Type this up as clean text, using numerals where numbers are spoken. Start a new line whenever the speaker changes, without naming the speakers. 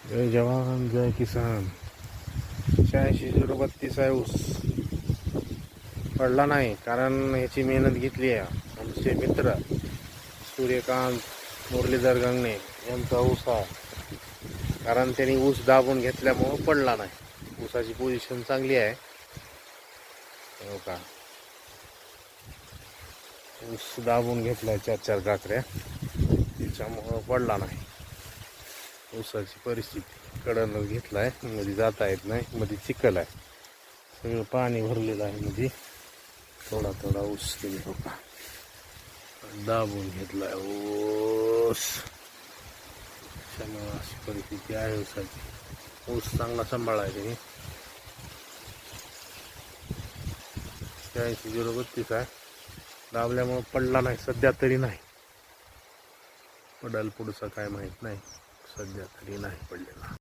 जय जवान जय किसान. 86-032 आहे ऊस. पडला नाही कारण याची मेहनत घेतली आहे आमचे मित्र सूर्यकांत मुरलीधर गंगणे यांचा ऊस आहे. कारण त्यांनी ऊस दाबून घेतल्यामुळं पडला नाही. ऊसाची पोझिशन चांगली आहे. हो का, ऊस दाबून घेतलाय 4-4 काकऱ्या, त्याच्यामुळं पडला नाही. ऊसाची परिस्थिती कडनं घेतलाय, मध्ये जाता येत नाही, मध्ये चिखल आहे, सगळं पाणी भरलेलं आहे. मध्ये थोडा थोडा ऊस तुम्ही हो का दाबून घेतलाय ऊस. त्यामुळे अशी परिस्थिती आहे ऊसाची. ऊस चांगला सांभाळाय त्यांनी. 86-032 आहे. दाबल्यामुळं पडला नाही सध्या तरी. नाही पडल पुढचं काय माहीत नाही, सध्या तरी नाही पडलेला.